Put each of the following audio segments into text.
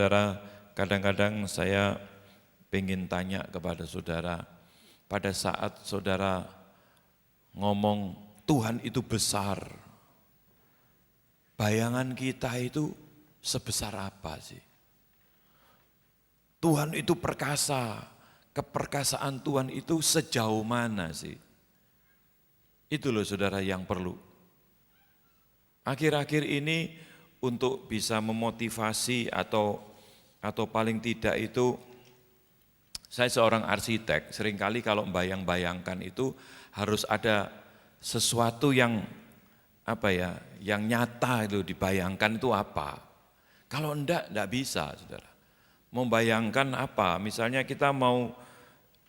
Saudara, kadang-kadang saya ingin tanya kepada saudara, pada saat saudara ngomong Tuhan itu besar, bayangan kita itu sebesar apa sih? Tuhan itu perkasa, keperkasaan Tuhan itu sejauh mana sih? Itu loh saudara yang perlu. Akhir-akhir ini untuk bisa memotivasi atau paling tidak itu, saya seorang arsitek, seringkali kalau bayang-bayangkan itu harus ada sesuatu yang yang nyata itu dibayangkan itu apa. Kalau enggak bisa saudara. Membayangkan apa, misalnya kita mau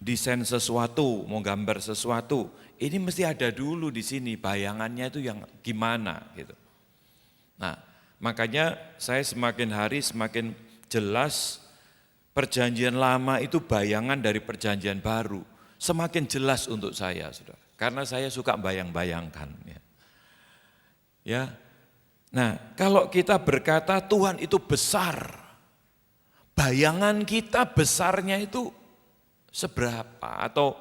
desain sesuatu, mau gambar sesuatu, ini mesti ada dulu di sini bayangannya itu yang gimana gitu. Nah, makanya saya semakin hari semakin jelas perjanjian lama itu bayangan dari perjanjian baru. Semakin jelas untuk saya, saudara. Karena saya suka bayang-bayangkan. Ya. Nah, kalau kita berkata Tuhan itu besar, bayangan kita besarnya itu seberapa atau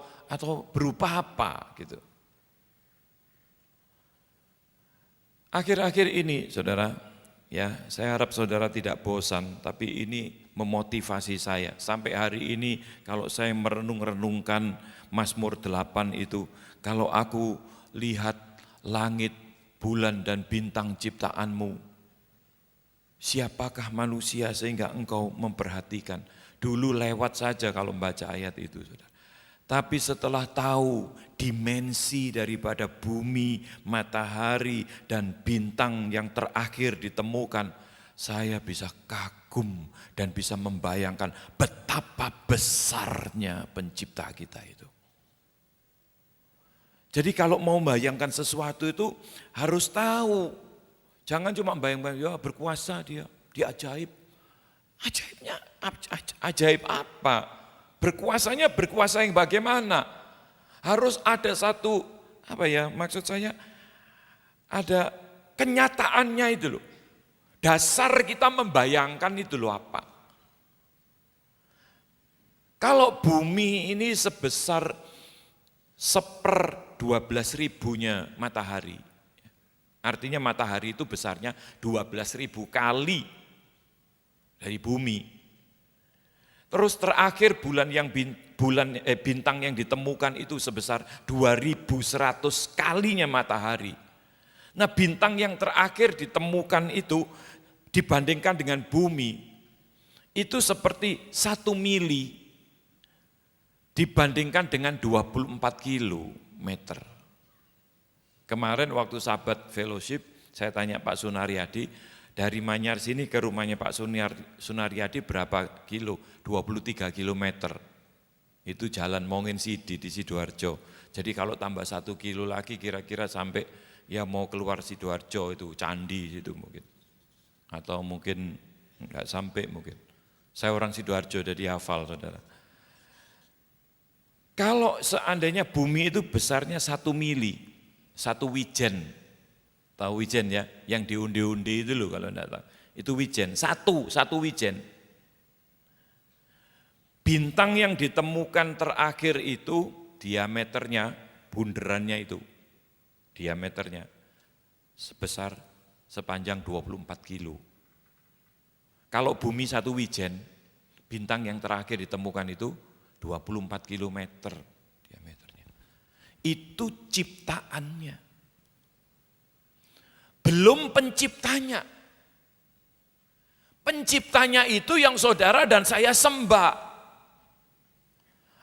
berupa apa gitu. Akhir-akhir ini saudara, ya saya harap saudara tidak bosan, tapi ini memotivasi saya. Sampai hari ini kalau saya merenung-renungkan Mazmur 8 itu, kalau aku lihat langit, bulan dan bintang ciptaanmu, siapakah manusia sehingga engkau memperhatikan? Dulu lewat saja kalau membaca ayat itu saudara. Tapi setelah tahu dimensi daripada bumi, matahari, dan bintang yang terakhir ditemukan, saya bisa kagum dan bisa membayangkan betapa besarnya pencipta kita itu. Jadi kalau mau membayangkan sesuatu itu harus tahu. Jangan cuma bayangkan, ya berkuasa dia ajaib. Ajaibnya, ajaib apa? Berkuasanya berkuasa yang bagaimana? Harus ada satu, maksud saya ada kenyataannya itu loh. Dasar kita membayangkan itu loh apa. Kalau bumi ini sebesar 1/12.000-nya matahari, artinya matahari itu besarnya 12.000 kali dari bumi. Terus terakhir bintang yang ditemukan itu sebesar 2.100 kalinya matahari. Nah, bintang yang terakhir ditemukan itu dibandingkan dengan bumi itu seperti 1 mili dibandingkan dengan 24 kilometer. Kemarin waktu sahabat fellowship, saya tanya Pak Sunaryadi, dari Manyar sini ke rumahnya Pak Sunaryadi berapa kilo? 23 kilometer. Itu jalan Mongin Sidi di Sidoarjo. Jadi kalau tambah 1 kilo lagi kira-kira sampai ya mau keluar Sidoarjo itu, Candi itu mungkin. Atau mungkin enggak sampai mungkin. Saya orang Sidoarjo jadi hafal saudara. Kalau seandainya bumi itu besarnya 1 mili, 1 wijen. Tahu wijen ya, yang diundi-undi itu loh kalau enggak tahu. Itu wijen, satu wijen. Bintang yang ditemukan terakhir itu diameternya, bunderannya itu, diameternya sebesar sepanjang 24 kilo. Kalau bumi 1 wijen, bintang yang terakhir ditemukan itu 24 kilometer diameternya. Itu ciptaannya. Belum penciptanya. Penciptanya itu yang saudara dan saya sembah.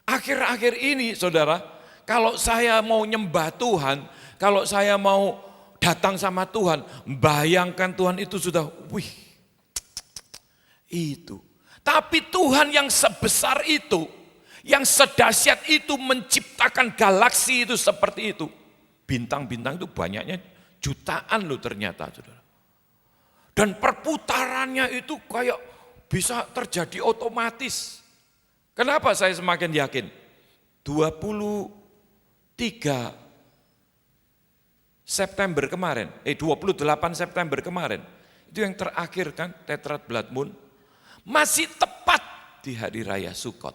Akhir-akhir ini saudara, kalau saya mau nyembah Tuhan, kalau saya mau datang sama Tuhan, bayangkan Tuhan itu sudah, itu. Tapi Tuhan yang sebesar itu, yang sedahsyat itu menciptakan galaksi itu seperti itu. Bintang-bintang itu banyaknya jutaan loh ternyata saudara. Dan perputarannya itu kayak bisa terjadi otomatis. Kenapa saya semakin yakin? 23 September kemarin, 28 September kemarin, itu yang terakhir kan Tetrad Blood Moon, Masih tepat di hari raya Sukot.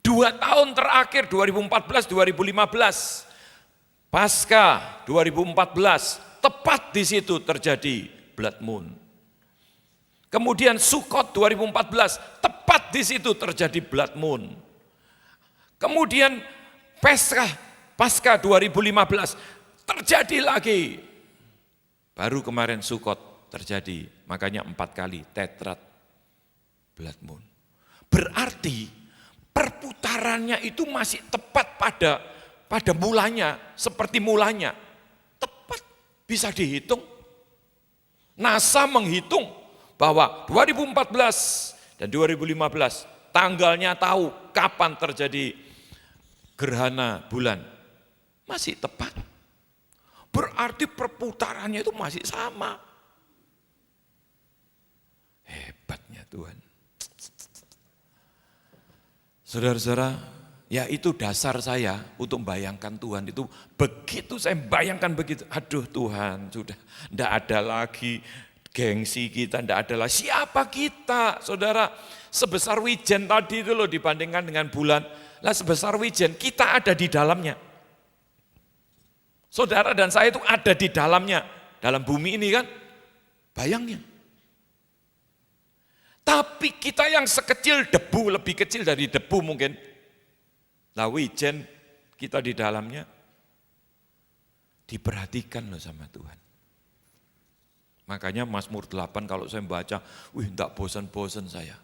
2 tahun terakhir 2014-2015, Pasca 2014, tepat di situ terjadi blood moon. Kemudian Sukot 2014, tepat di situ terjadi blood moon. Kemudian Pasca 2015, terjadi lagi. Baru kemarin Sukot terjadi, makanya 4 kali tetrat blood moon. Berarti perputarannya itu masih tepat pada mulanya, seperti mulanya. Tepat, bisa dihitung. NASA menghitung bahwa 2014 dan 2015 tanggalnya tahu kapan terjadi gerhana bulan. Masih tepat. Berarti perputarannya itu masih sama. Hebatnya Tuhan. Saudara-saudara, ya itu dasar saya untuk membayangkan Tuhan itu. Begitu saya bayangkan begitu, aduh Tuhan sudah tidak ada lagi gengsi kita, tidak ada lagi. Siapa kita saudara? Sebesar wijen tadi itu loh dibandingkan dengan bulan. Lah sebesar wijen, kita ada di dalamnya. Saudara dan saya itu ada di dalamnya, dalam bumi ini kan, bayangin. Tapi kita yang sekecil debu, lebih kecil dari debu mungkin. Lah wijen kita di dalamnya, diperhatikan loh sama Tuhan. Makanya Mazmur 8 kalau saya membaca, enggak bosan-bosan saya.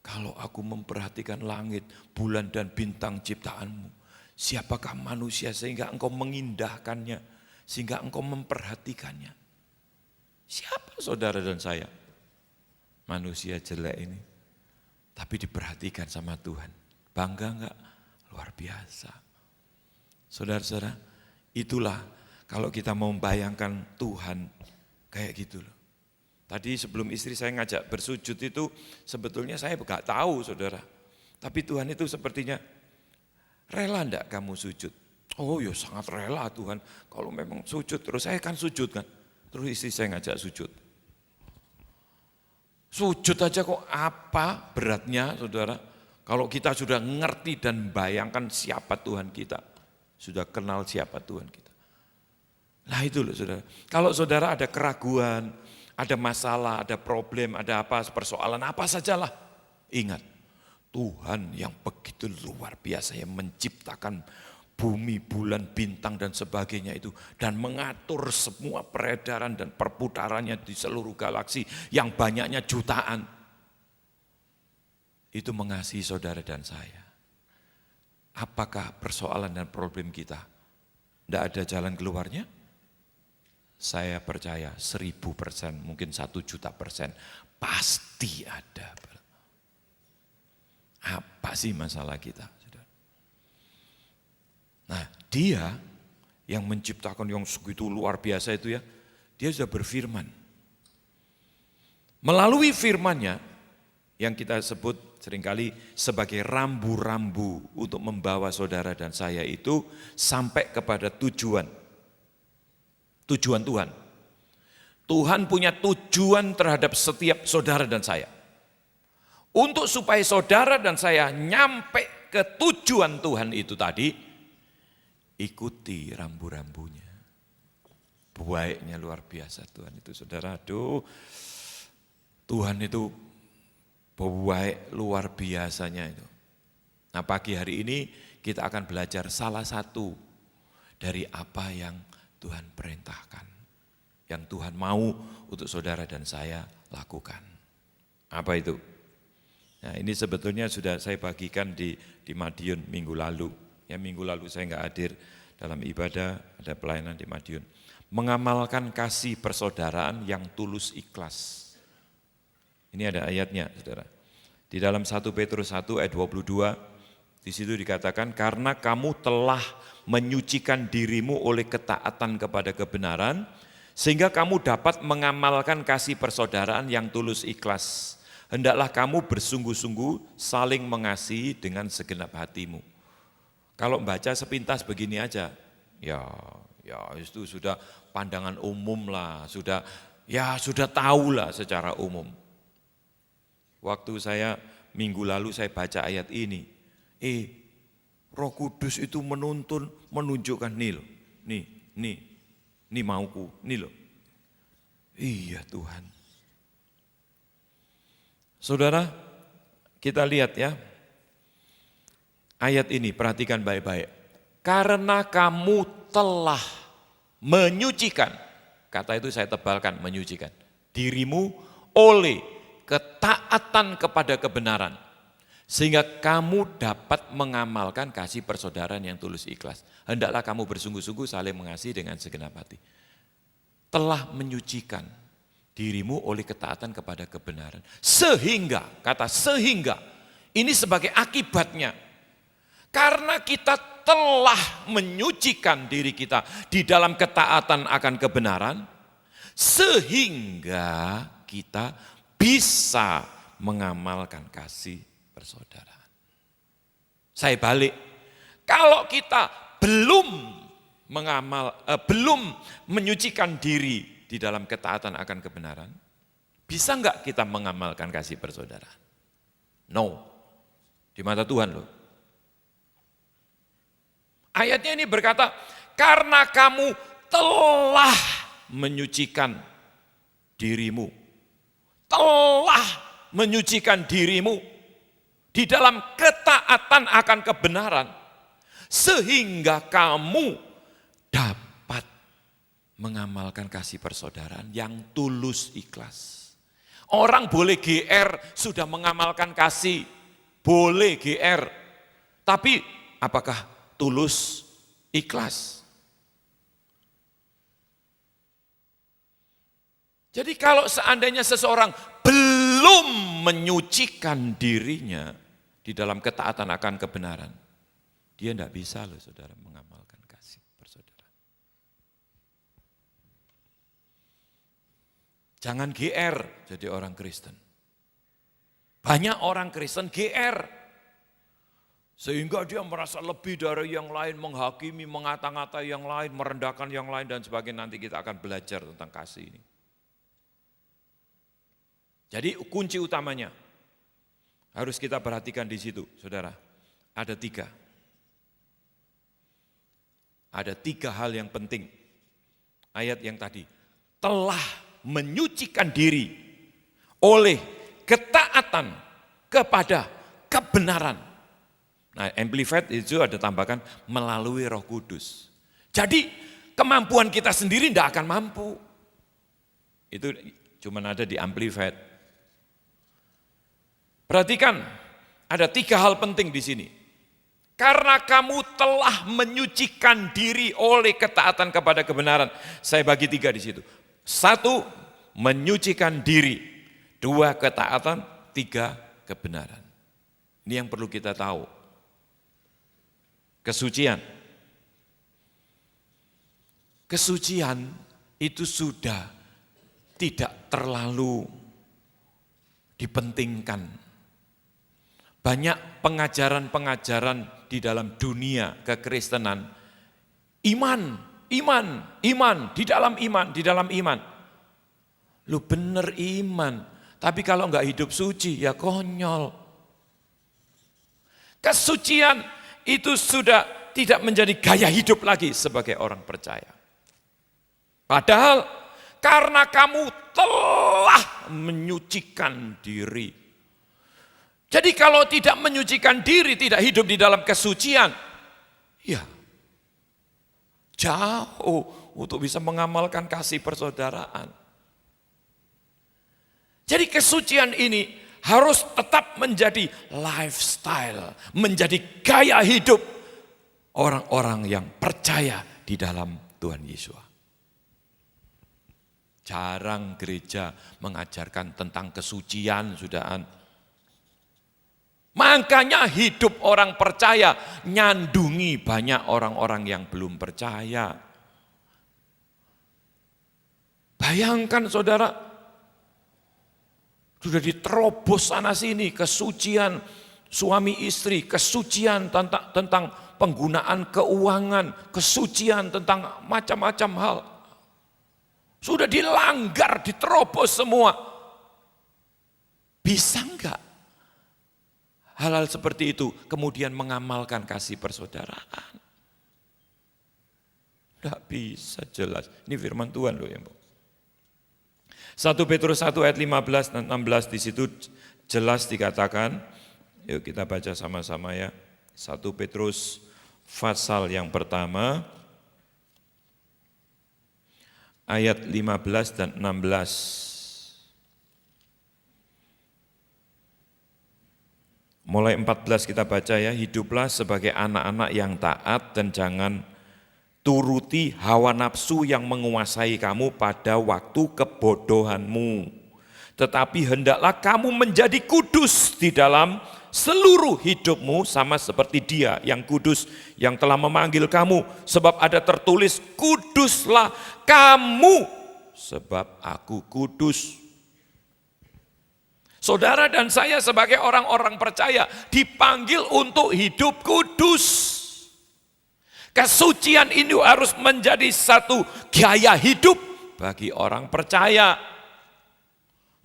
Kalau aku memperhatikan langit, bulan dan bintang ciptaanmu, siapakah manusia sehingga engkau mengindahkannya, sehingga engkau memperhatikannya. Siapa saudara dan saya? Manusia jelek ini, tapi diperhatikan sama Tuhan. Bangga enggak? Luar biasa. Saudara-saudara, itulah kalau kita mau membayangkan Tuhan kayak gitu loh. Tadi sebelum istri saya ngajak bersujud itu sebetulnya saya enggak tahu saudara. Tapi Tuhan itu sepertinya, rela enggak kamu sujud? Oh ya sangat rela Tuhan, kalau memang sujud terus saya kan sujud kan. Terus istri saya ngajak sujud. Sujud aja kok apa beratnya saudara. Kalau kita sudah ngerti dan bayangkan siapa Tuhan kita. Sudah kenal siapa Tuhan kita. Nah itu loh saudara. Kalau saudara ada keraguan, ada masalah, ada problem, ada apa, persoalan apa sajalah. Ingat, Tuhan yang begitu luar biasa yang menciptakan bumi, bulan, bintang dan sebagainya itu. Dan mengatur semua peredaran dan perputarannya di seluruh galaksi yang banyaknya jutaan. Itu mengasihi saudara dan saya. Apakah persoalan dan problem kita tidak ada jalan keluarnya? Saya percaya 1000%, mungkin 1.000.000%, pasti ada. Apa sih masalah kita? Nah dia yang menciptakan yang segitu luar biasa itu ya, dia sudah berfirman. Melalui firman-Nya yang kita sebut seringkali sebagai rambu-rambu untuk membawa saudara dan saya itu sampai kepada tujuan Tuhan. Tuhan punya tujuan terhadap setiap saudara dan saya. Untuk supaya saudara dan saya nyampe ke tujuan Tuhan itu tadi, ikuti rambu-rambunya. Baiknya luar biasa Tuhan itu saudara. Aduh, Tuhan itu baik luar biasanya itu. Nah pagi hari ini kita akan belajar salah satu dari apa yang Tuhan perintahkan, yang Tuhan mau untuk saudara dan saya lakukan. Apa itu? Nah ini sebetulnya sudah saya bagikan di Madiun minggu lalu. Ya minggu lalu saya enggak hadir dalam ibadah, ada pelayanan di Madiun. Mengamalkan kasih persaudaraan yang tulus ikhlas. Ini ada ayatnya saudara. Di dalam 1 Petrus 1 ayat 22, di situ dikatakan, karena kamu telah menyucikan dirimu oleh ketaatan kepada kebenaran, sehingga kamu dapat mengamalkan kasih persaudaraan yang tulus ikhlas. Hendaklah kamu bersungguh-sungguh saling mengasihi dengan segenap hatimu. Kalau membaca sepintas begini aja, ya itu sudah pandangan umum lah, sudah tahu lah secara umum. waktu saya minggu lalu saya baca ayat ini. Roh Kudus itu menuntun, menunjukkan nih loh, nih mauku, nih loh. Iya Tuhan. Saudara, kita lihat ya, ayat ini perhatikan baik-baik. Karena kamu telah menyucikan, kata itu saya tebalkan, menyucikan dirimu oleh ketaatan kepada kebenaran, sehingga kamu dapat mengamalkan kasih persaudaraan yang tulus ikhlas. Hendaklah kamu bersungguh-sungguh saling mengasihi dengan segenap hati. Telah menyucikan dirimu oleh ketaatan kepada kebenaran. Sehingga, kata sehingga, ini sebagai akibatnya. Karena kita telah menyucikan diri kita di dalam ketaatan akan kebenaran, sehingga kita bisa mengamalkan kasih persaudaraan. Saya balik, kalau kita belum menyucikan diri di dalam ketaatan akan kebenaran, bisa enggak kita mengamalkan kasih persaudaraan? No, di mata Tuhan loh. Ayatnya ini berkata, karena kamu telah menyucikan dirimu, di dalam ketaatan akan kebenaran, sehingga kamu dapat mengamalkan kasih persaudaraan yang tulus ikhlas. Orang boleh GR sudah mengamalkan kasih, boleh GR, tapi apakah tulus ikhlas? Jadi kalau seandainya seseorang belum menyucikan dirinya di dalam ketaatan akan kebenaran, dia tidak bisa loh saudara mengamalkan kasih persaudaraan. Jangan GR jadi orang Kristen. Banyak orang Kristen GR. Sehingga dia merasa lebih dari yang lain, menghakimi, mengata-ngatai yang lain, merendahkan yang lain dan sebagainya. Nanti kita akan belajar tentang kasih ini. Jadi kunci utamanya harus kita perhatikan di situ, saudara. Ada tiga. Ada tiga hal yang penting. Ayat yang tadi, telah menyucikan diri oleh ketaatan kepada kebenaran. Nah, Amplified itu ada tambahkan melalui Roh Kudus. Jadi kemampuan kita sendiri tidak akan mampu. Itu cuma ada di Amplified. Perhatikan, ada tiga hal penting di sini. Karena kamu telah menyucikan diri oleh ketaatan kepada kebenaran. Saya bagi tiga di situ. Satu, menyucikan diri. Dua, ketaatan. Tiga, kebenaran. Ini yang perlu kita tahu. Kesucian. Kesucian itu sudah tidak terlalu dipentingkan. Banyak pengajaran-pengajaran di dalam dunia kekristenan, iman, di dalam iman. Lu bener iman, tapi kalau enggak hidup suci ya konyol. Kesucian itu sudah tidak menjadi gaya hidup lagi sebagai orang percaya. Padahal karena kamu telah menyucikan diri. Jadi kalau tidak menyucikan diri, tidak hidup di dalam kesucian, ya jauh untuk bisa mengamalkan kasih persaudaraan. Jadi kesucian ini harus tetap menjadi lifestyle, menjadi gaya hidup orang-orang yang percaya di dalam Tuhan Yesus. Jarang gereja mengajarkan tentang kesucian, sudahan. Makanya hidup orang percaya nyandungi banyak orang-orang yang belum percaya. Bayangkan saudara, sudah diterobos sana sini, kesucian suami istri, kesucian tentang penggunaan keuangan, kesucian tentang macam-macam hal. Sudah dilanggar, diterobos semua. Bisa enggak hal-hal seperti itu kemudian mengamalkan kasih persaudaraan? Enggak bisa, jelas. Ini firman Tuhan loh ya, Bu. 1 Petrus 1 ayat 15 dan 16 di situ jelas dikatakan, yuk kita baca sama-sama ya. 1 Petrus pasal yang pertama ayat 15 dan 16. Mulai 14 kita baca ya, hiduplah sebagai anak-anak yang taat dan jangan turuti hawa nafsu yang menguasai kamu pada waktu kebodohanmu. Tetapi hendaklah kamu menjadi kudus di dalam seluruh hidupmu sama seperti Dia yang kudus yang telah memanggil kamu. Sebab ada tertulis, kuduslah kamu sebab aku kudus. Saudara dan saya sebagai orang-orang percaya dipanggil untuk hidup kudus. Kesucian ini harus menjadi satu gaya hidup bagi orang percaya.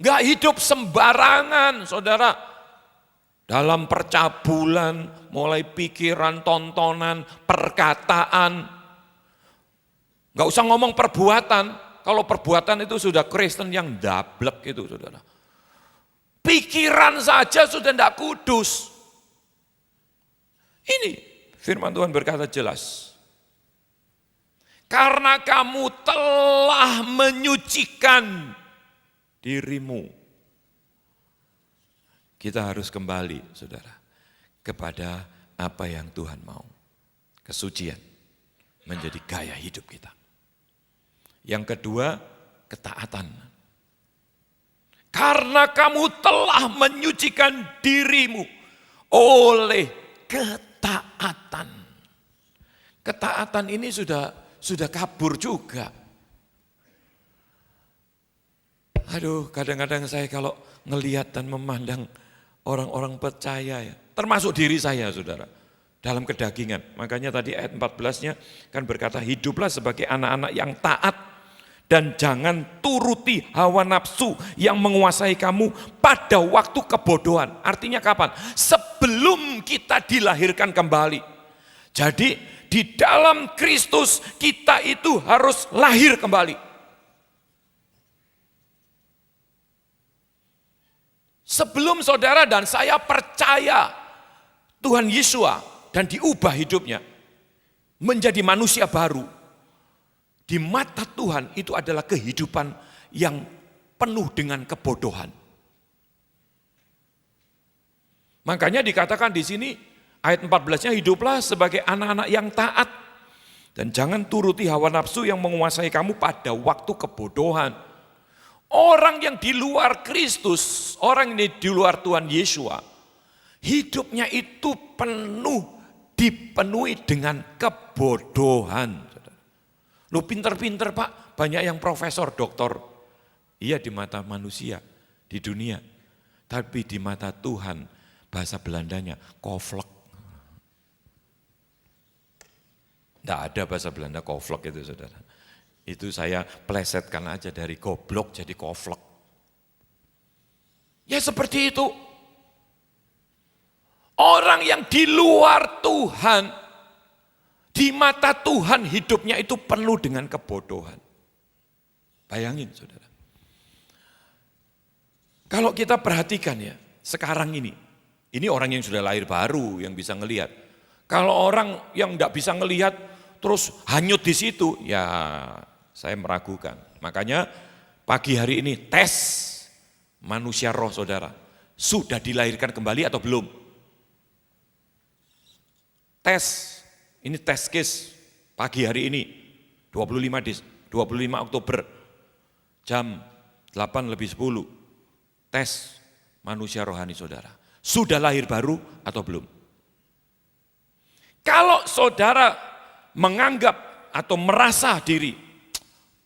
Enggak hidup sembarangan, saudara. Dalam percabulan, mulai pikiran, tontonan, perkataan. Enggak usah ngomong perbuatan. Kalau perbuatan itu sudah Kristen yang dablek itu, saudara. Pikiran saja sudah tidak kudus. Ini firman Tuhan berkata jelas. Karena kamu telah menyucikan dirimu. Kita harus kembali, saudara, kepada apa yang Tuhan mau. Kesucian menjadi gaya hidup kita. Yang kedua, ketaatan. Karena kamu telah menyucikan dirimu oleh ketaatan. Ketaatan ini sudah kabur juga. Aduh, kadang-kadang saya kalau ngelihat dan memandang orang-orang percaya ya, termasuk diri saya, saudara, dalam kedagingan. Makanya tadi ayat 14-nya kan berkata, hiduplah sebagai anak-anak yang taat dan jangan turuti hawa nafsu yang menguasai kamu pada waktu kebodohan. Artinya kapan? Sebelum kita dilahirkan kembali. Jadi di dalam Kristus kita itu harus lahir kembali. Sebelum saudara dan saya percaya Tuhan Yesus dan diubah hidupnya menjadi manusia baru. Di mata Tuhan itu adalah kehidupan yang penuh dengan kebodohan. Makanya dikatakan di sini ayat 14-nya, hiduplah sebagai anak-anak yang taat dan jangan turuti hawa nafsu yang menguasai kamu pada waktu kebodohan. Orang yang di luar Kristus, orang yang di luar Tuhan Yesus, hidupnya itu dipenuhi dengan kebodohan. Lu pinter-pinter Pak, banyak yang profesor, doktor. Iya di mata manusia, di dunia. Tapi di mata Tuhan, bahasa Belandanya, koflek. Tidak ada bahasa Belanda koflek itu, saudara. Itu saya plesetkan aja dari goblok jadi koflek. Ya seperti itu. Orang yang di luar Tuhan, di mata Tuhan hidupnya itu penuh dengan kebodohan. Bayangin, saudara. Kalau kita perhatikan ya, sekarang ini orang yang sudah lahir baru yang bisa ngelihat. Kalau orang yang enggak bisa ngelihat terus hanyut di situ, ya saya meragukan. Makanya pagi hari ini tes manusia roh, saudara. Sudah dilahirkan kembali atau belum? Tes. Ini tes case pagi hari ini, 25 Oktober, jam 8:10, tes manusia rohani saudara. Sudah lahir baru atau belum? Kalau saudara menganggap atau merasa diri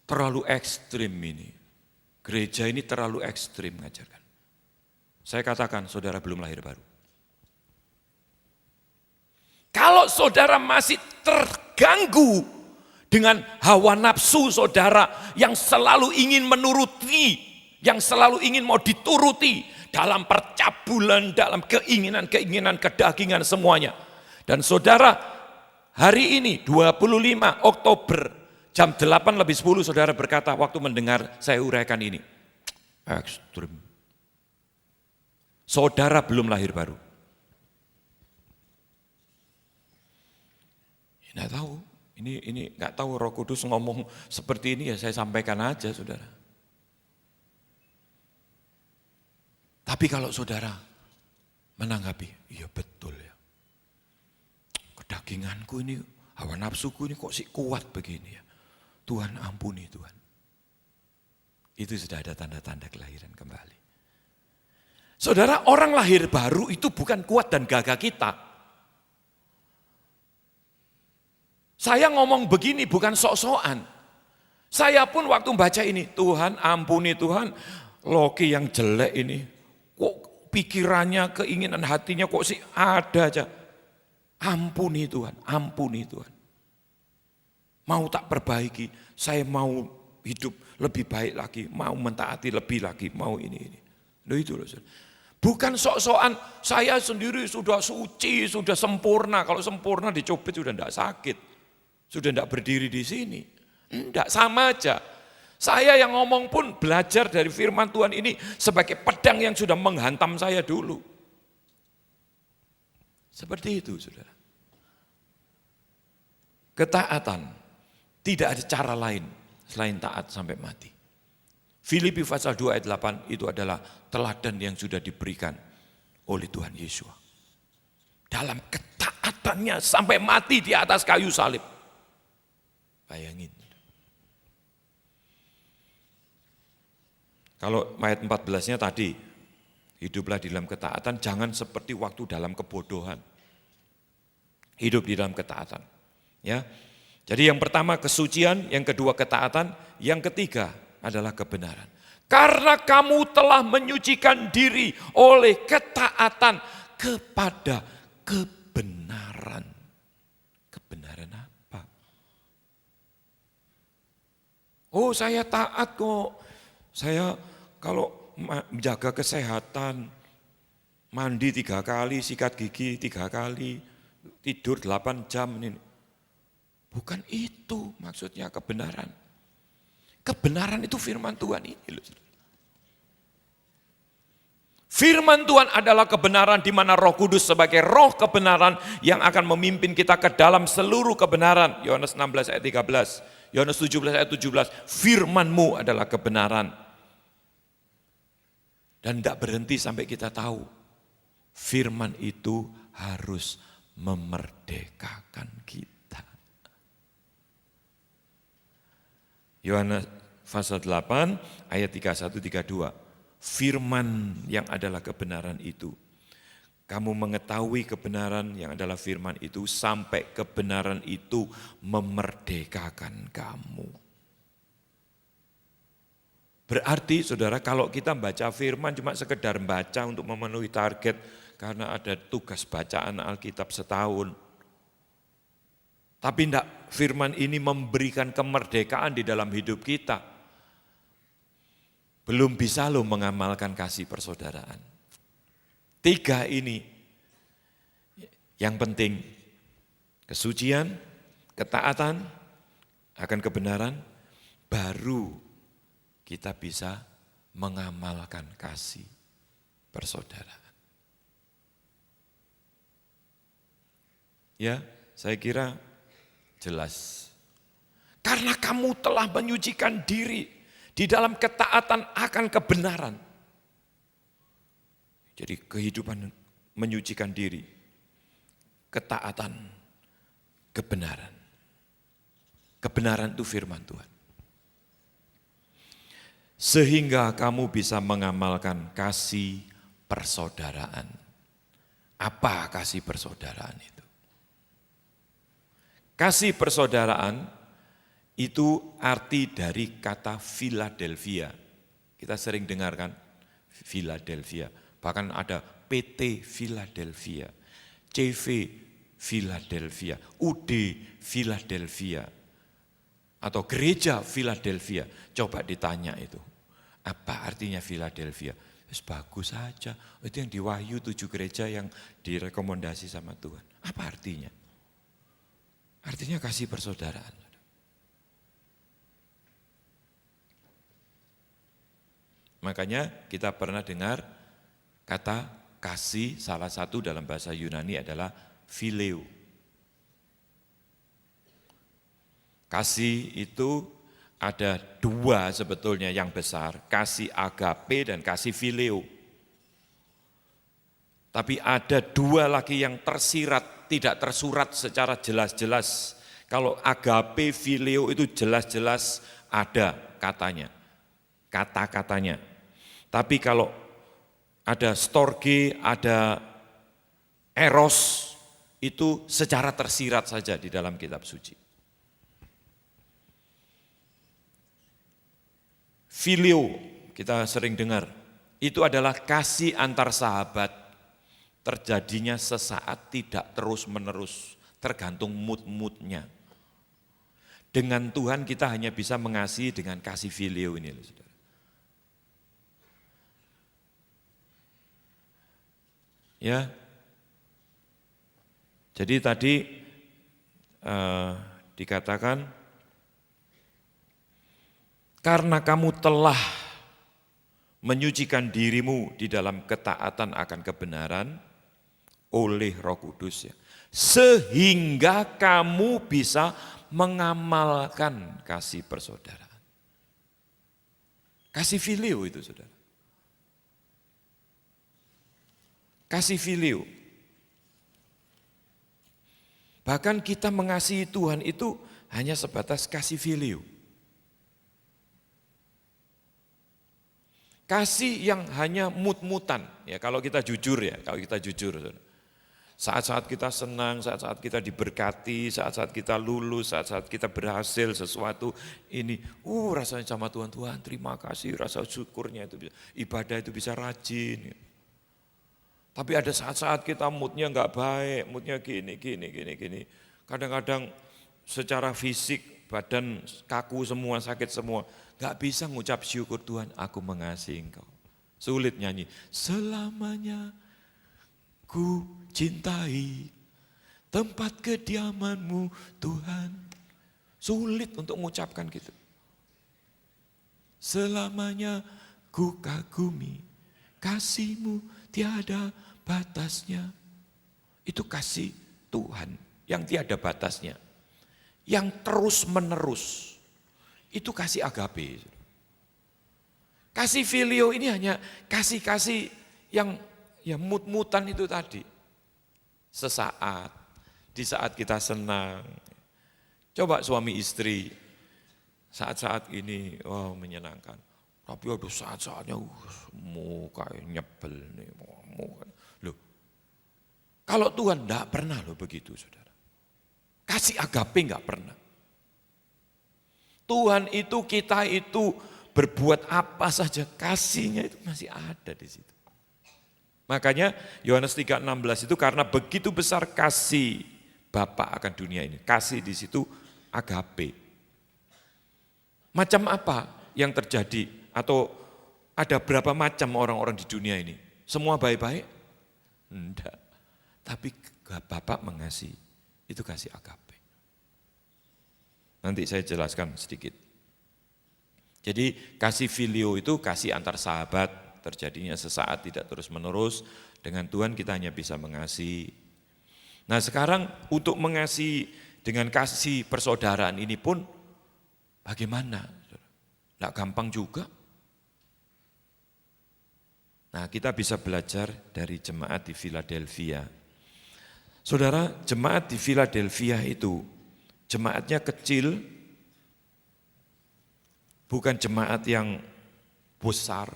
terlalu ekstrim ini, gereja ini terlalu ekstrim mengajarkan. Saya katakan saudara belum lahir baru. Kalau saudara masih terganggu dengan hawa nafsu saudara yang selalu ingin menuruti, yang selalu ingin mau dituruti, dalam percabulan, dalam keinginan-keinginan kedagingan semuanya. Dan saudara, hari ini 25 Oktober jam 8:10 saudara berkata waktu mendengar saya uraikan ini. Ekstrim. Saudara belum lahir baru. Nggak tahu, ini nggak tahu Roh Kudus ngomong seperti ini ya saya sampaikan aja saudara. Tapi kalau saudara menanggapi, iya betul ya. Kedaginganku ini, hawa nafsuku ini kok sih kuat begini ya. Tuhan ampuni Tuhan. Itu sudah ada tanda-tanda kelahiran kembali. Saudara, orang lahir baru itu bukan kuat dan gagah kita. Saya ngomong begini bukan sok-sokan. Saya pun waktu baca ini, Tuhan ampuni Tuhan, Loki yang jelek ini, kok pikirannya, keinginan hatinya kok sih ada aja. Ampuni Tuhan, ampuni Tuhan. Mau tak perbaiki, saya mau hidup lebih baik lagi, mau mentaati lebih lagi, mau ini. Loh itu loh. Bukan sok-sokan, saya sendiri sudah suci, sudah sempurna. Kalau sempurna dicubit sudah tidak sakit. Sudah tidak berdiri di sini. Enggak, sama aja. Saya yang ngomong pun belajar dari firman Tuhan ini sebagai pedang yang sudah menghantam saya dulu. Seperti itu, saudara. Ketaatan, tidak ada cara lain selain taat sampai mati. Filipi pasal 2 ayat 8 itu adalah teladan yang sudah diberikan oleh Tuhan Yesus. Dalam ketaatannya sampai mati di atas kayu salib. Bayangin. Kalau ayat 14-nya tadi, hiduplah di dalam ketaatan, jangan seperti waktu dalam kebodohan. Hidup di dalam ketaatan. Ya. Jadi yang pertama kesucian, yang kedua ketaatan, yang ketiga adalah kebenaran. Karena kamu telah menyucikan diri oleh ketaatan kepada kebenaran. Kebenaran apa? Oh saya taat kok, saya kalau menjaga kesehatan, mandi 3 kali, sikat gigi 3 kali, tidur 8 jam. Ini. Bukan itu maksudnya kebenaran. Kebenaran itu firman Tuhan ini. Firman Tuhan adalah kebenaran di mana Roh Kudus sebagai roh kebenaran yang akan memimpin kita ke dalam seluruh kebenaran. Yohanes 16 ayat 13. Yohanes 17 ayat 17, firman-Mu adalah kebenaran. Dan tidak berhenti sampai kita tahu, firman itu harus memerdekakan kita. Yohanes pasal 8 ayat 31-32, firman yang adalah kebenaran itu. Kamu mengetahui kebenaran yang adalah firman itu sampai kebenaran itu memerdekakan kamu. Berarti saudara kalau kita baca firman cuma sekedar baca untuk memenuhi target karena ada tugas bacaan Alkitab setahun. Tapi enggak, firman ini memberikan kemerdekaan di dalam hidup kita. Belum bisa lo mengamalkan kasih persaudaraan. 3 ini yang penting, kesucian, ketaatan, akan kebenaran, baru kita bisa mengamalkan kasih persaudaraan. Ya, saya kira jelas. Karena kamu telah menyucikan diri di dalam ketaatan akan kebenaran. Jadi kehidupan menyucikan diri, ketaatan, kebenaran. Kebenaran itu firman Tuhan. Sehingga kamu bisa mengamalkan kasih persaudaraan. Apa kasih persaudaraan itu? Kasih persaudaraan itu arti dari kata Philadelphia. Kita sering dengarkan Philadelphia. Bahkan ada PT Philadelphia, CV Philadelphia, UD Philadelphia, atau gereja Philadelphia. Coba ditanya itu, apa artinya Philadelphia? bagus saja. Itu yang di Wahyu 7 gereja yang direkomendasi sama Tuhan. Apa artinya? Artinya kasih persaudaraan. Makanya kita pernah dengar kata kasih, salah satu dalam bahasa Yunani adalah phileo. Kasih itu ada dua sebetulnya yang besar, kasih agape dan kasih phileo. Tapi ada dua lagi yang tersirat, tidak tersurat secara jelas-jelas. Kalau agape, phileo itu jelas-jelas ada katanya, kata-katanya. Tapi kalau ada storge, ada eros, itu secara tersirat saja di dalam kitab suci. Phileo, kita sering dengar, itu adalah kasih antar sahabat, terjadinya sesaat tidak terus-menerus, tergantung mood-moodnya. Dengan Tuhan kita hanya bisa mengasihi dengan kasih phileo ini, saudara. Ya, jadi tadi dikatakan, karena kamu telah menyucikan dirimu di dalam ketaatan akan kebenaran oleh Roh Kudus, ya, sehingga kamu bisa mengamalkan kasih persaudaraan. Kasih phileo itu, saudara. Kasih phileo. Bahkan kita mengasihi Tuhan itu hanya sebatas kasih phileo. Kasih yang hanya mut-mutan, ya kalau kita jujur ya, saat-saat kita senang, saat-saat kita diberkati, saat-saat kita lulus, saat-saat kita berhasil sesuatu ini, rasanya sama Tuhan, terima kasih, rasa syukurnya itu bisa, ibadah itu bisa rajin. Tapi ada saat-saat kita moodnya enggak baik, moodnya gini. Kadang-kadang secara fisik badan kaku semua, sakit semua. Enggak bisa ngucap syukur, Tuhan aku mengasihi Engkau. Sulit nyanyi, selamanya ku cintai tempat kediaman-Mu Tuhan. Sulit untuk mengucapkan gitu. Selamanya ku kagumi kasih-Mu tiada batasnya. Itu kasih Tuhan yang tiada batasnya, yang terus menerus. Itu kasih agape. Kasih phileo ini hanya kasih-kasih yang ya mut-mutan itu tadi. Sesaat, di saat kita senang. Coba suami istri, saat-saat ini menyenangkan. Tapi ada saat-saatnya muka nyebel nih. Loh, kalau Tuhan enggak pernah loh begitu, saudara. Kasih agape enggak pernah. Tuhan itu, kita itu berbuat apa saja, kasihnya itu masih ada di situ. Makanya Yohanes 3:16 itu karena begitu besar kasih Bapa akan dunia ini. Kasih di situ agape. Macam apa yang terjadi atau ada berapa macam orang-orang di dunia ini? Semua baik-baik? Enggak. Tapi Bapak mengasihi, itu kasih agape. Nanti saya jelaskan sedikit. Jadi kasih phileo itu kasih antar sahabat, terjadinya sesaat tidak terus-menerus. Dengan Tuhan kita hanya bisa mengasihi. Nah sekarang untuk mengasihi dengan kasih persaudaraan ini pun bagaimana? Tidak gampang juga. Nah kita bisa belajar dari jemaat di Philadelphia. Saudara, jemaat di Philadelphia itu jemaatnya kecil, bukan jemaat yang besar.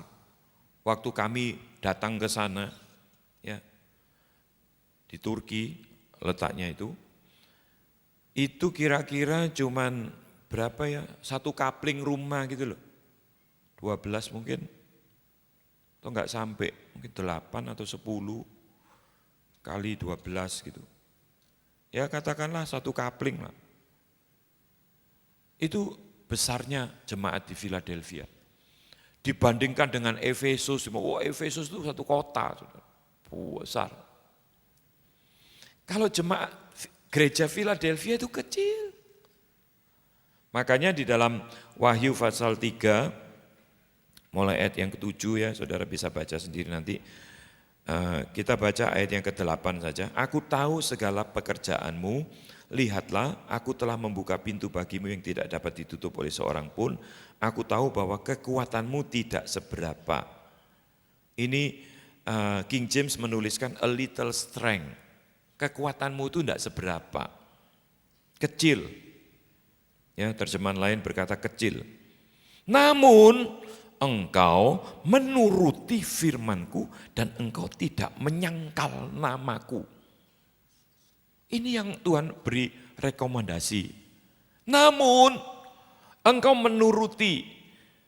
Waktu kami datang ke sana, ya, di Turki letaknya itu kira-kira cuman berapa ya, 1 kapling rumah gitu loh, 12 mungkin, atau enggak sampai, mungkin 8 atau 10 kali 12 gitu. Ya katakanlah 1 kapling lah. Itu besarnya jemaat di Philadelphia. Dibandingkan dengan Efesus, Efesus itu satu kota, besar. Kalau jemaat gereja Philadelphia itu kecil. Makanya di dalam Wahyu pasal 3, mulai ayat yang ke-7 ya, saudara bisa baca sendiri nanti. Kita baca ayat yang ke-8 saja. Aku tahu segala pekerjaanmu, lihatlah aku telah membuka pintu bagimu yang tidak dapat ditutup oleh seorang pun. Aku tahu bahwa kekuatanmu tidak seberapa. Ini King James menuliskan a little strength. Kekuatanmu itu tidak seberapa. Kecil. Ya, terjemahan lain berkata kecil. Namun engkau menuruti firmanku dan engkau tidak menyangkal namaku. Ini yang Tuhan beri rekomendasi. Namun engkau menuruti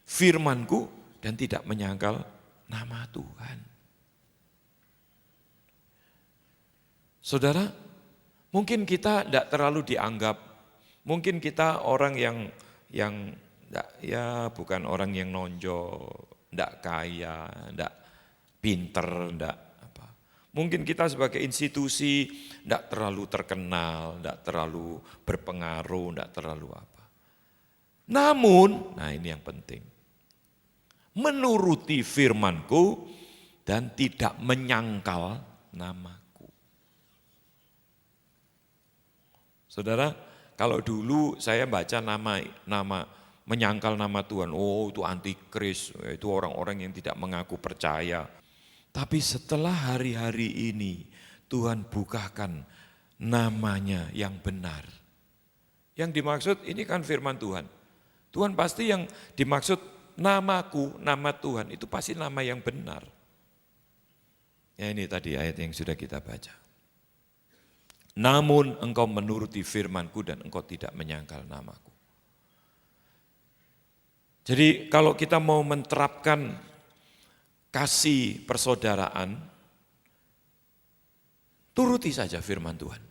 firmanku dan tidak menyangkal nama Tuhan. Saudara, mungkin kita tidak terlalu dianggap, mungkin kita orang yang ya bukan orang yang nonjol, tidak kaya, tidak pinter, tidak apa. Mungkin kita sebagai institusi tidak terlalu terkenal, tidak terlalu berpengaruh, tidak terlalu apa. Namun, nah ini yang penting, menuruti firmanku dan tidak menyangkal namaku. Saudara, kalau dulu saya baca nama menyangkal nama Tuhan, itu antikris, itu orang-orang yang tidak mengaku percaya. Tapi setelah hari-hari ini Tuhan bukakan namanya yang benar. Yang dimaksud ini kan firman Tuhan. Tuhan pasti yang dimaksud namaku, nama Tuhan itu pasti nama yang benar. Ya ini tadi ayat yang sudah kita baca. Namun engkau menuruti firmanku dan engkau tidak menyangkal namaku. Jadi kalau kita mau menerapkan kasih persaudaraan, turuti saja firman Tuhan.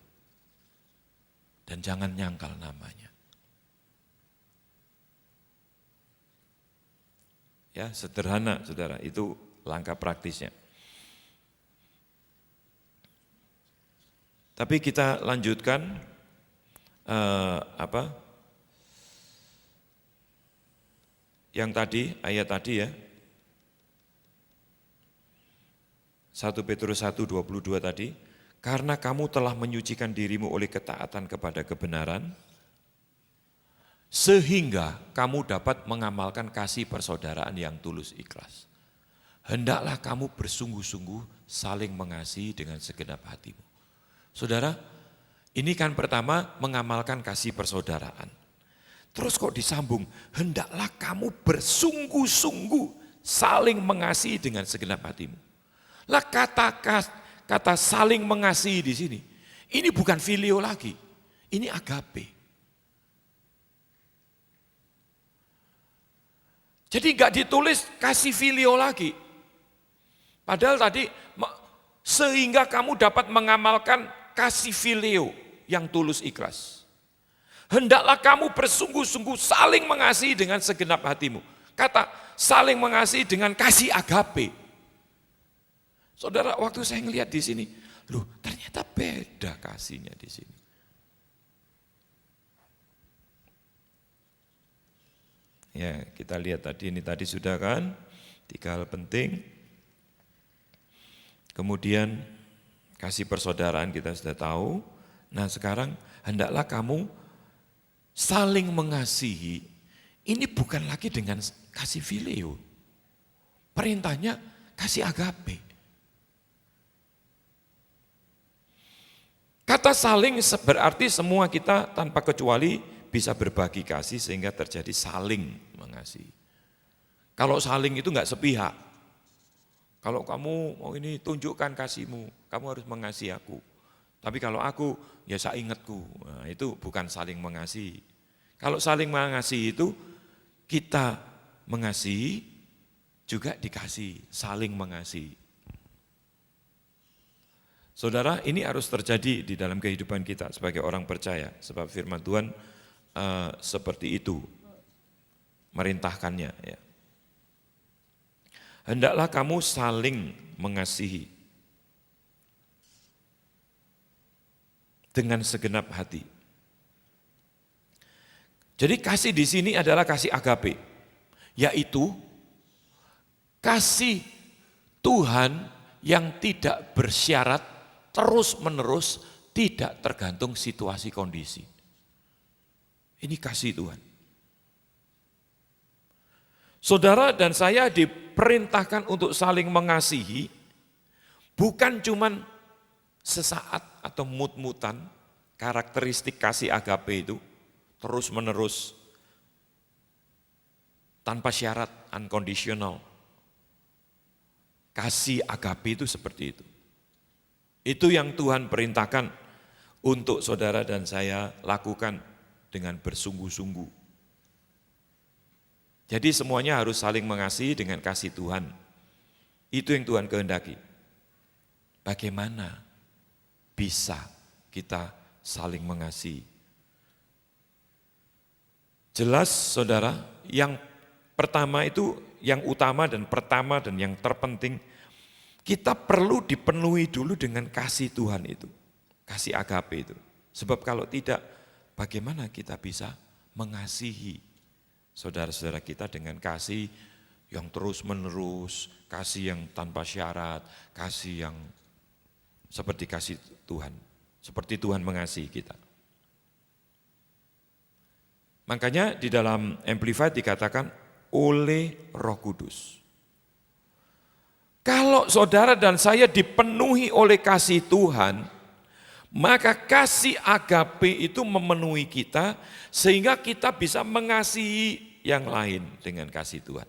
Dan jangan nyangkal namanya. Ya, sederhana saudara, itu langkah praktisnya. Tapi kita lanjutkan yang tadi, ayat tadi ya. 1 Petrus 1:22 tadi, karena kamu telah menyucikan dirimu oleh ketaatan kepada kebenaran, sehingga kamu dapat mengamalkan kasih persaudaraan yang tulus ikhlas. Hendaklah kamu bersungguh-sungguh saling mengasihi dengan segenap hatimu. Saudara, ini kan pertama mengamalkan kasih persaudaraan. Terus kok disambung, hendaklah kamu bersungguh-sungguh saling mengasihi dengan segenap hatimu. Lah kata saling mengasihi di sini, ini bukan filio lagi, ini agape. Jadi enggak ditulis kasih filio lagi. Padahal tadi sehingga kamu dapat mengamalkan kasih filio yang tulus ikhlas. Hendaklah kamu bersungguh-sungguh saling mengasihi dengan segenap hatimu. Kata saling mengasihi dengan kasih agape. Saudara, waktu saya ngelihat di sini, loh ternyata beda kasihnya di sini. Ya, kita lihat tadi, ini tadi sudah kan, 3 hal penting. Kemudian kasih persaudaraan kita sudah tahu. Nah sekarang hendaklah kamu saling mengasihi. Ini bukan lagi dengan kasih filio. Perintahnya kasih agape. Kata saling berarti semua kita tanpa kecuali bisa berbagi kasih sehingga terjadi saling mengasihi. Kalau saling itu enggak sepihak. Kalau kamu mau ini tunjukkan kasihmu, kamu harus mengasihi aku. Tapi kalau aku, ya saya ingatku. Nah, itu bukan saling mengasihi. Kalau saling mengasihi itu, kita mengasihi, juga dikasih, saling mengasihi. Saudara, ini harus terjadi di dalam kehidupan kita sebagai orang percaya. Sebab firman Tuhan seperti itu, merintahkannya. Ya. hendaklah kamu saling mengasihi dengan segenap hati. Jadi kasih di sini adalah kasih agape, yaitu kasih Tuhan yang tidak bersyarat, terus-menerus, tidak tergantung situasi kondisi. Ini kasih Tuhan. Saudara dan saya diperintahkan untuk saling mengasihi, bukan cuman sesaat atau mut-mutan, karakteristik kasih agape itu, terus-menerus, tanpa syarat, unconditional. Kasih agape itu seperti itu. Itu yang Tuhan perintahkan untuk saudara dan saya lakukan dengan bersungguh-sungguh. Jadi semuanya harus saling mengasihi dengan kasih Tuhan. Itu yang Tuhan kehendaki. Bagaimana bisa kita saling mengasihi? Jelas saudara, yang pertama itu, yang utama dan pertama dan yang terpenting, kita perlu dipenuhi dulu dengan kasih Tuhan itu. Kasih agape itu. Sebab kalau tidak, bagaimana kita bisa mengasihi saudara-saudara kita dengan kasih yang terus-menerus, kasih yang tanpa syarat, kasih yang seperti kasih Tuhan, seperti Tuhan mengasihi kita. Makanya di dalam Amplified dikatakan oleh Roh Kudus. Kalau saudara dan saya dipenuhi oleh kasih Tuhan, maka kasih agape itu memenuhi kita sehingga kita bisa mengasihi yang lain dengan kasih Tuhan.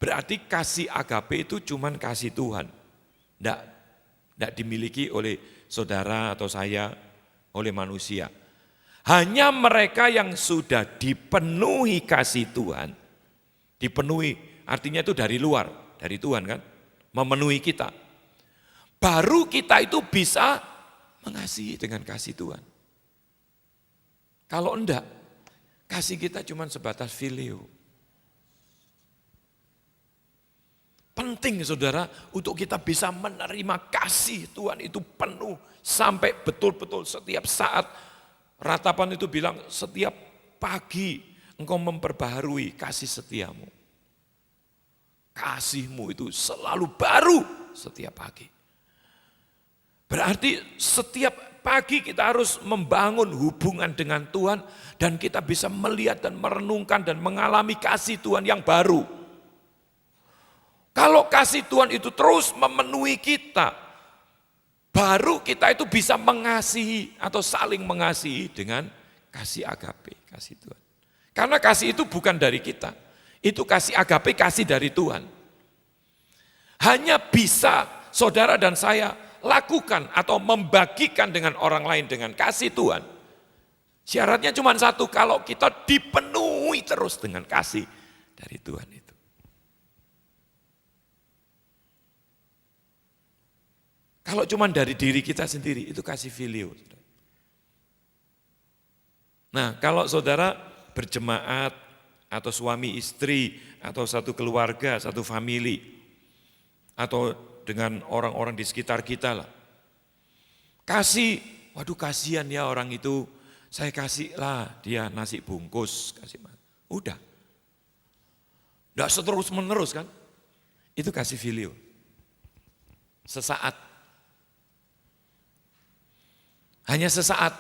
Berarti kasih agape itu cuman kasih Tuhan. Tidak dimiliki oleh saudara atau saya, oleh manusia. Hanya mereka yang sudah dipenuhi kasih Tuhan, dipenuhi artinya itu dari luar, dari Tuhan kan, memenuhi kita. Baru kita itu bisa mengasihi dengan kasih Tuhan. Kalau enggak, kasih kita cuma sebatas filio. Penting saudara untuk kita bisa menerima kasih Tuhan itu penuh sampai betul-betul setiap saat. Ratapan itu bilang setiap pagi engkau memperbaharui kasih setiamu. Kasihmu itu selalu baru setiap pagi. Berarti setiap pagi kita harus membangun hubungan dengan Tuhan dan kita bisa melihat dan merenungkan dan mengalami kasih Tuhan yang baru. Kalau kasih Tuhan itu terus memenuhi kita, baru kita itu bisa mengasihi atau saling mengasihi dengan kasih agape, kasih Tuhan. Karena kasih itu bukan dari kita, itu kasih agape, kasih dari Tuhan. Hanya bisa saudara dan saya lakukan atau membagikan dengan orang lain dengan kasih Tuhan. Syaratnya cuma satu, kalau kita dipenuhi terus dengan kasih dari Tuhan itu. Kalau cuma dari diri kita sendiri, itu kasih filio. Nah, kalau saudara berjemaat atau suami istri atau satu keluarga, satu family, atau dengan orang-orang di sekitar kita lah. Kasih, waduh kasihan ya orang itu, saya kasih lah dia nasi bungkus, kasih. Udah. Enggak seterus menerus kan? Itu kasih filio. Sesaat. Hanya sesaat.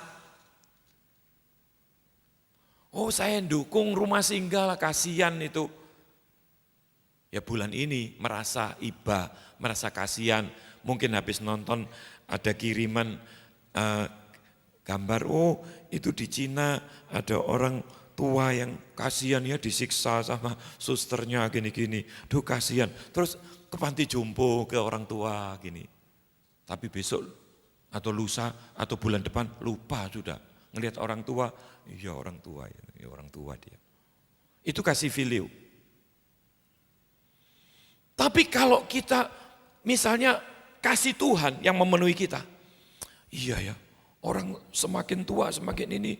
Oh saya dukung rumah singgah lah, kasihan itu. Ya bulan ini merasa iba, merasa kasihan. Mungkin habis nonton ada kiriman gambar, oh itu di Cina ada orang tua yang kasihan ya disiksa sama susternya gini-gini. Duh kasihan, terus ke panti jompo ke orang tua gini. Tapi besok atau lusa atau bulan depan lupa sudah. Ngelihat orang tua, iya orang tua ya orang tua dia. Itu kasih filio. Tapi kalau kita misalnya kasih Tuhan yang memenuhi kita, iya ya orang semakin tua semakin ini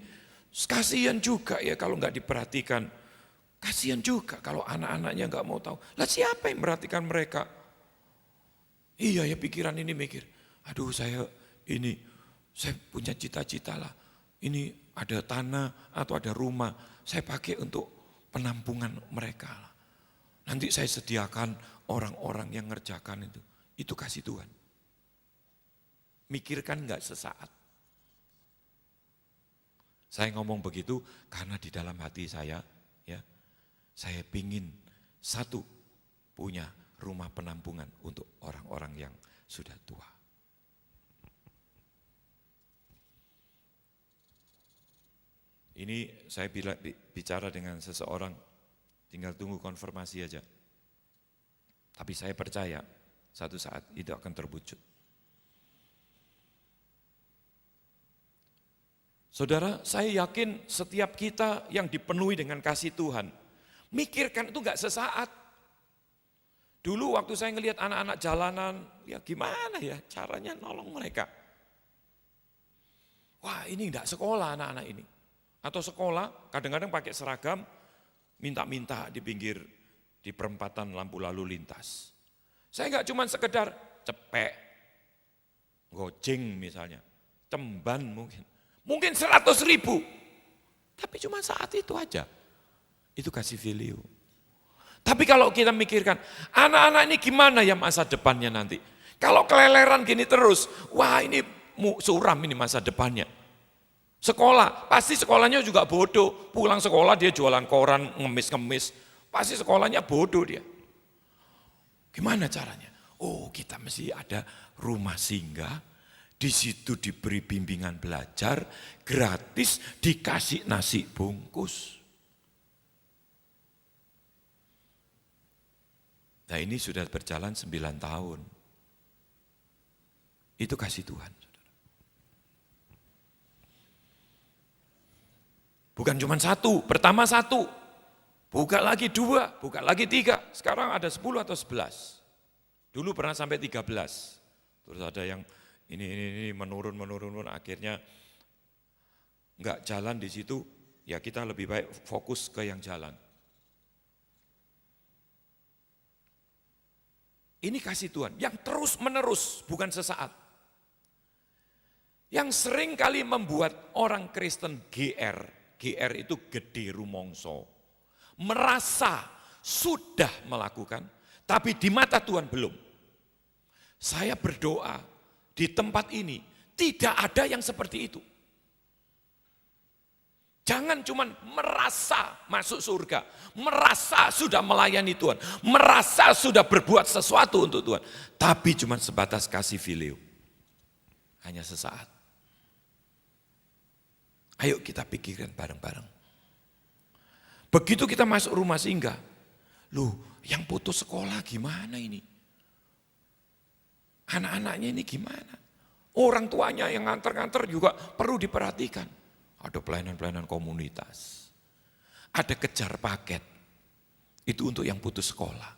kasihan juga ya kalau nggak diperhatikan. Kasihan juga kalau anak-anaknya nggak mau tahu. Lah siapa yang memperhatikan mereka? Iya ya pikiran ini mikir, aduh saya punya cita-cita lah. Ini ada tanah atau ada rumah, saya pakai untuk penampungan mereka lah. Nanti saya sediakan orang-orang yang ngerjakan itu. Itu kasih Tuhan. Mikirkan enggak sesaat. Saya ngomong begitu karena di dalam hati saya, ya, saya pingin satu punya rumah penampungan untuk orang-orang yang sudah tua. Ini saya bicara dengan seseorang, tinggal tunggu konfirmasi aja. Tapi saya percaya satu saat itu akan terwujud. Saudara, saya yakin setiap kita yang dipenuhi dengan kasih Tuhan, mikirkan itu enggak sesaat. Dulu waktu saya ngelihat anak-anak jalanan, ya gimana ya caranya nolong mereka. Wah ini enggak sekolah anak-anak ini. Atau sekolah kadang-kadang pakai seragam, minta-minta di pinggir, di perempatan lampu lalu lintas. Saya enggak cuma sekedar cepek, gojeng misalnya, cemban mungkin 100.000, tapi cuma saat itu aja. Itu kasih value. Tapi kalau kita mikirkan, anak-anak ini gimana ya masa depannya nanti? Kalau keleleran gini terus, wah ini suram ini masa depannya. Sekolah, pasti sekolahnya juga bodoh. Pulang sekolah dia jualan koran, ngemis-ngemis. Pasti sekolahnya bodoh dia. Gimana caranya? Oh kita mesti ada rumah singgah, di situ diberi bimbingan belajar, gratis, dikasih nasi bungkus. Nah ini sudah berjalan 9 tahun. Itu kasih Tuhan. Bukan cuma satu, pertama satu, buka lagi 2, buka lagi 3, sekarang ada 10 atau 11. Dulu pernah sampai 13, terus ada yang ini menurun, akhirnya enggak jalan di situ, ya kita lebih baik fokus ke yang jalan. Ini kasih Tuhan yang terus menerus, bukan sesaat. Yang sering kali membuat orang Kristen GR itu gede rumongso, merasa sudah melakukan, tapi di mata Tuhan belum. Saya berdoa di tempat ini tidak ada yang seperti itu. Jangan cuma merasa masuk surga, merasa sudah melayani Tuhan, merasa sudah berbuat sesuatu untuk Tuhan, tapi cuma sebatas kasih value, hanya sesaat. Ayo kita pikirkan bareng-bareng. Begitu kita masuk rumah singgah, loh yang putus sekolah gimana ini? Anak-anaknya ini gimana? Orang tuanya yang nganter-nganter juga perlu diperhatikan. Ada pelayanan-pelayanan komunitas. Ada kejar paket. Itu untuk yang putus sekolah.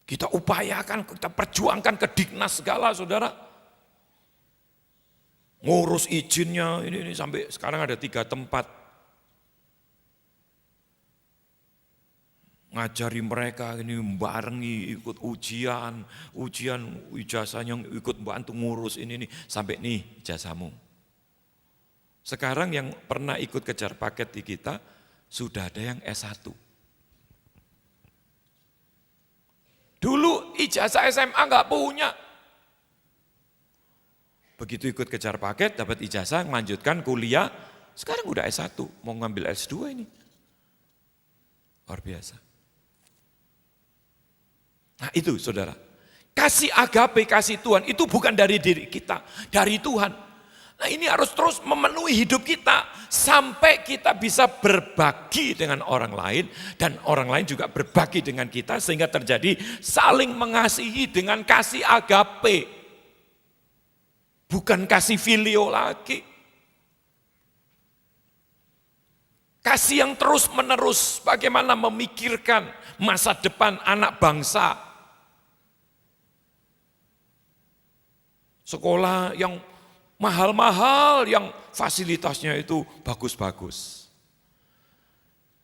Kita upayakan, kita perjuangkan ke Dignas segala saudara. Ngurus izinnya, ini sampai sekarang ada 3 tempat. Ngajari mereka ini barengi, ikut ujian ijazahnya ikut bantu ngurus ini sampai nih ijazahmu. Sekarang yang pernah ikut kejar paket di kita, sudah ada yang S1. Dulu ijazah SMA enggak punya. Begitu ikut kejar paket, dapat ijazah, melanjutkan kuliah, sekarang udah S1, mau ngambil S2 ini. Luar biasa. Nah itu saudara, kasih agape, kasih Tuhan, itu bukan dari diri kita, dari Tuhan. Nah ini harus terus memenuhi hidup kita, sampai kita bisa berbagi dengan orang lain, dan orang lain juga berbagi dengan kita, sehingga terjadi saling mengasihi dengan kasih agape. Bukan kasih filio lagi. Kasih yang terus menerus, bagaimana memikirkan masa depan anak bangsa. Sekolah yang mahal-mahal, yang fasilitasnya itu bagus-bagus.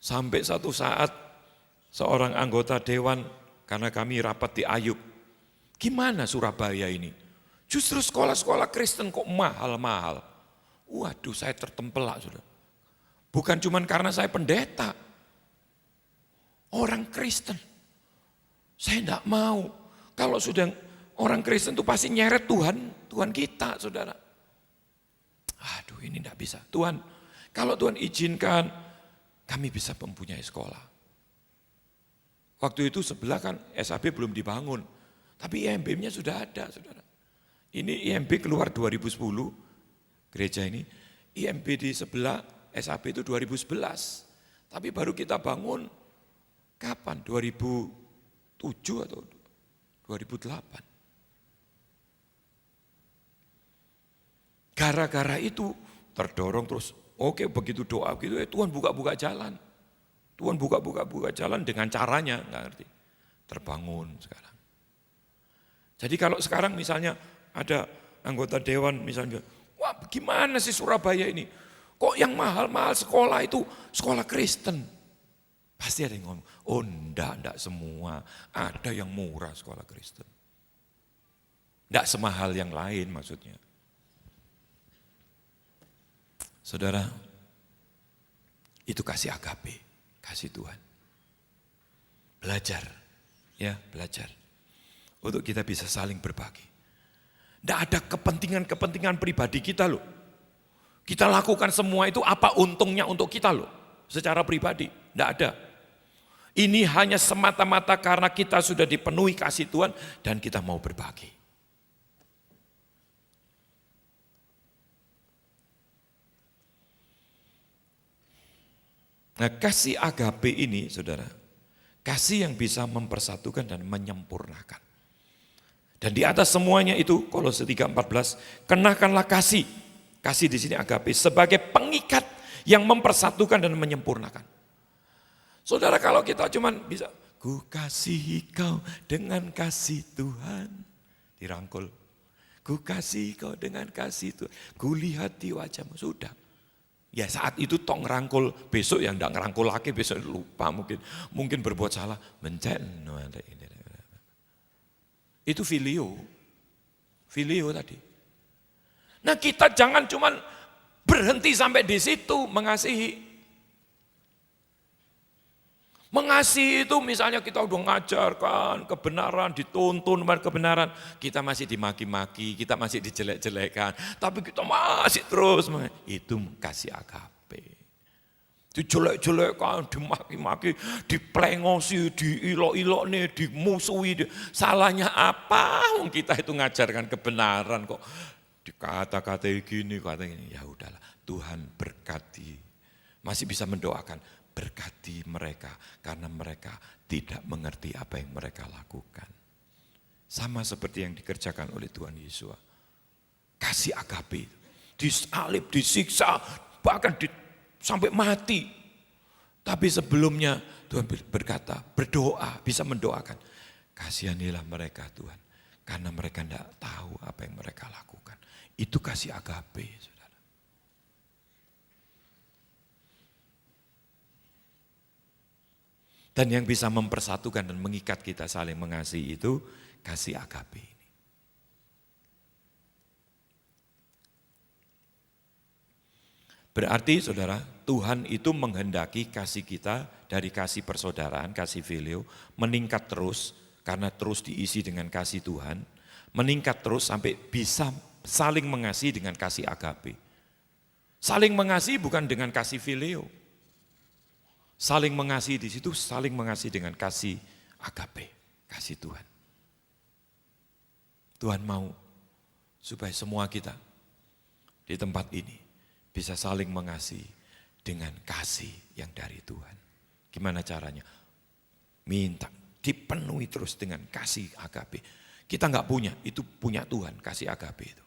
Sampai satu saat seorang anggota dewan, karena kami rapat di Ayub, gimana Surabaya ini? Justru sekolah-sekolah Kristen kok mahal-mahal. Waduh, saya tertempelak sudah. Bukan cuma karena saya pendeta, orang Kristen. Saya tidak mau. Kalau sudah orang Kristen itu pasti nyeret Tuhan kita, saudara. Aduh, ini tidak bisa. Tuhan, kalau Tuhan izinkan, kami bisa mempunyai sekolah. Waktu itu sebelah kan SAB belum dibangun, tapi IMB-nya sudah ada, saudara. Ini IMB keluar 2010, gereja ini. IMB di sebelah SAB itu 2011. Tapi baru kita bangun kapan? 2007 atau 2008. Gara-gara itu terdorong terus, oke begitu doa gitu, Tuhan buka-buka jalan. Tuhan buka-buka jalan dengan caranya, nggak ngerti. Terbangun sekarang. Jadi kalau sekarang misalnya ada anggota dewan misalnya, wah gimana sih Surabaya ini? Kok yang mahal-mahal sekolah itu sekolah Kristen? Pasti ada yang ngomong, oh enggak semua. Ada yang murah sekolah Kristen. Enggak semahal yang lain maksudnya. Saudara, itu kasih agape, kasih Tuhan. Belajar, ya belajar. Untuk kita bisa saling berbagi. Tidak ada kepentingan pribadi kita loh. Kita lakukan semua itu apa untungnya untuk kita loh. Secara pribadi, tidak ada. Ini hanya semata-mata karena kita sudah dipenuhi kasih Tuhan dan kita mau berbagi. Nah kasih agape ini saudara, kasih yang bisa mempersatukan dan menyempurnakan. Dan di atas semuanya itu, Kolose 3:14, kenakanlah kasih. Kasih di sini agape sebagai pengikat yang mempersatukan dan menyempurnakan. Saudara kalau kita cuman bisa, ku kasihi kau dengan kasih Tuhan. Dirangkul. Ku kasih kau dengan kasih Tuhan. Ku lihat di wajahmu. Sudah. Ya saat itu tok ngerangkul. Besok yang enggak ngerangkul lagi, besok lupa mungkin. Mungkin berbuat salah. Itu filio tadi. Nah kita jangan cuman berhenti sampai di situ mengasihi. Mengasihi itu misalnya kita udah ngajarkan kebenaran, dituntun kebenaran. Kita masih dimaki-maki, kita masih dijelek-jelekan. Tapi kita masih terus. Itu kasih agape. Dijelek-jelekan, dimaki-maki, diplengosi, diilok-ilok nih, dimusuhi. Salahnya apa? Kita itu ngajarkan kebenaran kok. Dikata-kata gini, kata gini. Ya udahlah, Tuhan berkati. Masih bisa mendoakan, berkati mereka. Karena mereka tidak mengerti apa yang mereka lakukan. Sama seperti yang dikerjakan oleh Tuhan Yesus. Kasih agape. Disalib, disiksa, bahkan sampai mati. Tapi sebelumnya Tuhan berkata, berdoa, bisa mendoakan. Kasihanilah mereka Tuhan, karena mereka tidak tahu apa yang mereka lakukan. Itu kasih agape, saudara. Dan yang bisa mempersatukan dan mengikat kita saling mengasihi itu kasih agape ini. Berarti saudara, Tuhan itu menghendaki kasih kita dari kasih persaudaraan, kasih filio, meningkat terus karena terus diisi dengan kasih Tuhan, meningkat terus sampai bisa saling mengasihi dengan kasih agape. Saling mengasihi bukan dengan kasih filio. Saling mengasihi di situ, saling mengasihi dengan kasih agape, kasih Tuhan. Tuhan mau supaya semua kita di tempat ini bisa saling mengasihi dengan kasih yang dari Tuhan. Gimana caranya? Minta, dipenuhi terus dengan kasih agape. Kita enggak punya, itu punya Tuhan, kasih agape itu.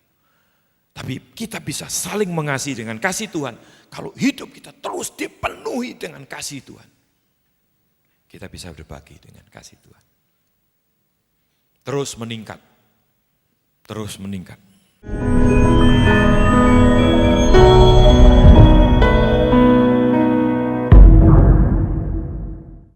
Tapi kita bisa saling mengasihi dengan kasih Tuhan. Kalau hidup kita terus dipenuhi dengan kasih Tuhan. Kita bisa berbagi dengan kasih Tuhan. Terus meningkat. Terus meningkat.